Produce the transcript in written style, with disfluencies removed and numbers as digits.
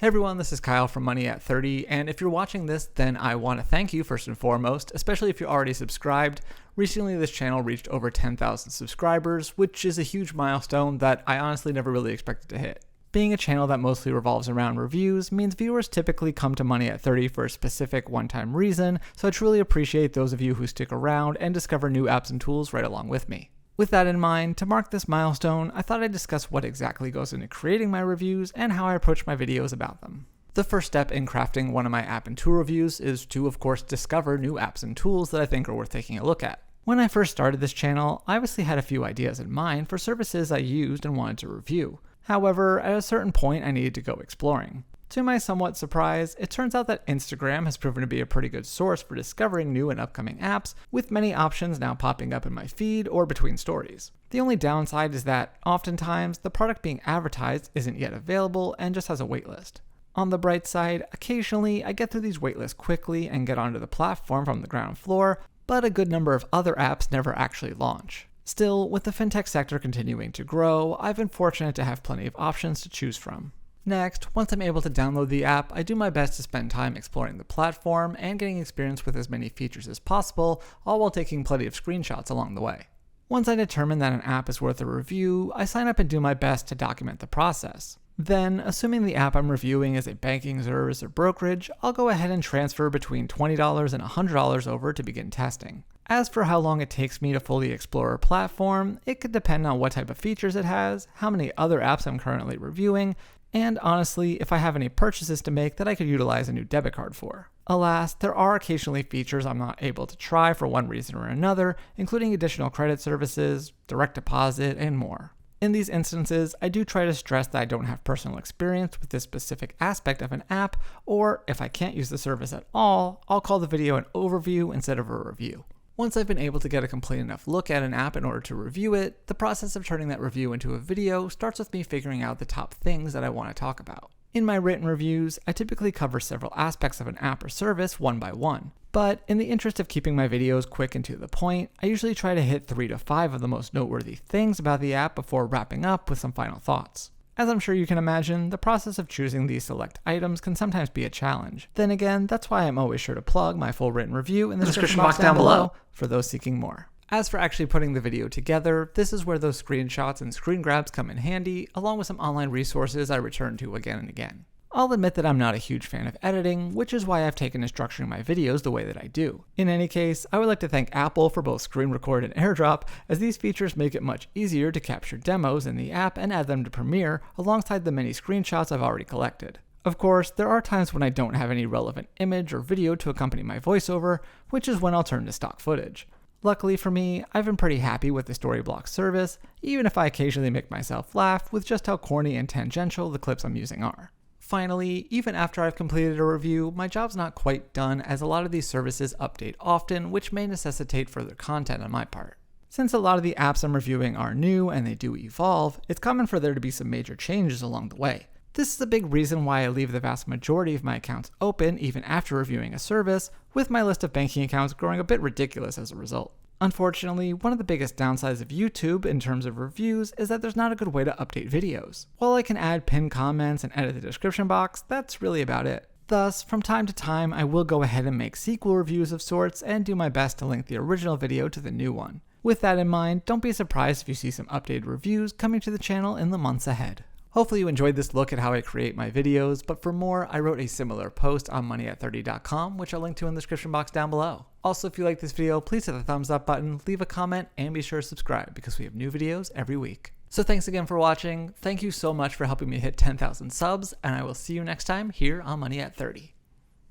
Hey everyone, this is Kyle from Money at 30, and if you're watching this, then I want to thank you first and foremost, especially if you're already subscribed. Recently, this channel reached over 10,000 subscribers, which is a huge milestone that I honestly never really expected to hit. Being a channel that mostly revolves around reviews means viewers typically come to Money at 30 for a specific one-time reason, so I truly appreciate those of you who stick around and discover new apps and tools right along with me. With that in mind, to mark this milestone, I thought I'd discuss what exactly goes into creating my reviews and how I approach my videos about them. The first step in crafting one of my app and tool reviews is to, of course, discover new apps and tools that I think are worth taking a look at. When I first started this channel, I obviously had a few ideas in mind for services I used and wanted to review. However, at a certain point, I needed to go exploring. To my somewhat surprise, it turns out that Instagram has proven to be a pretty good source for discovering new and upcoming apps, with many options now popping up in my feed or between stories. The only downside is that, oftentimes, the product being advertised isn't yet available and just has a waitlist. On the bright side, occasionally I get through these waitlists quickly and get onto the platform from the ground floor, but a good number of other apps never actually launch. Still, with the fintech sector continuing to grow, I've been fortunate to have plenty of options to choose from. Next, once I'm able to download the app, I do my best to spend time exploring the platform and getting experience with as many features as possible, all while taking plenty of screenshots along the way. Once I determine that an app is worth a review, I sign up and do my best to document the process. Then, assuming the app I'm reviewing is a banking service or brokerage, I'll go ahead and transfer between $20 and $100 over to begin testing. As for how long it takes me to fully explore a platform, it could depend on what type of features it has, how many other apps I'm currently reviewing, and honestly, if I have any purchases to make that I could utilize a new debit card for. Alas, there are occasionally features I'm not able to try for one reason or another, including additional credit services, direct deposit, and more. In these instances, I do try to stress that I don't have personal experience with this specific aspect of an app, or if I can't use the service at all, I'll call the video an overview instead of a review. Once I've been able to get a complete enough look at an app in order to review it, the process of turning that review into a video starts with me figuring out the top things that I want to talk about. In my written reviews, I typically cover several aspects of an app or service one by one, but in the interest of keeping my videos quick and to the point, I usually try to hit 3 to 5 of the most noteworthy things about the app before wrapping up with some final thoughts. As I'm sure you can imagine, the process of choosing these select items can sometimes be a challenge. Then again, that's why I'm always sure to plug my full written review in the description box down below for those seeking more. As for actually putting the video together, this is where those screenshots and screen grabs come in handy, along with some online resources I return to again and again. I'll admit that I'm not a huge fan of editing, which is why I've taken to structuring my videos the way that I do. In any case, I would like to thank Apple for both Screen Record and AirDrop, as these features make it much easier to capture demos in the app and add them to Premiere alongside the many screenshots I've already collected. Of course, there are times when I don't have any relevant image or video to accompany my voiceover, which is when I'll turn to stock footage. Luckily for me, I've been pretty happy with the Storyblock service, even if I occasionally make myself laugh with just how corny and tangential the clips I'm using are. Finally, even after I've completed a review, my job's not quite done as a lot of these services update often, which may necessitate further content on my part. Since a lot of the apps I'm reviewing are new and they do evolve, it's common for there to be some major changes along the way. This is a big reason why I leave the vast majority of my accounts open even after reviewing a service, with my list of banking accounts growing a bit ridiculous as a result. Unfortunately, one of the biggest downsides of YouTube in terms of reviews is that there's not a good way to update videos. While I can add pinned comments and edit the description box, that's really about it. Thus, from time to time, I will go ahead and make sequel reviews of sorts and do my best to link the original video to the new one. With that in mind, don't be surprised if you see some updated reviews coming to the channel in the months ahead. Hopefully you enjoyed this look at how I create my videos, but for more, I wrote a similar post on moneyatt30.com, which I'll link to in the description box down below. Also, if you like this video, please hit the thumbs up button, leave a comment, and be sure to subscribe because we have new videos every week. So thanks again for watching, thank you so much for helping me hit 10,000 subs, and I will see you next time here on Money at 30.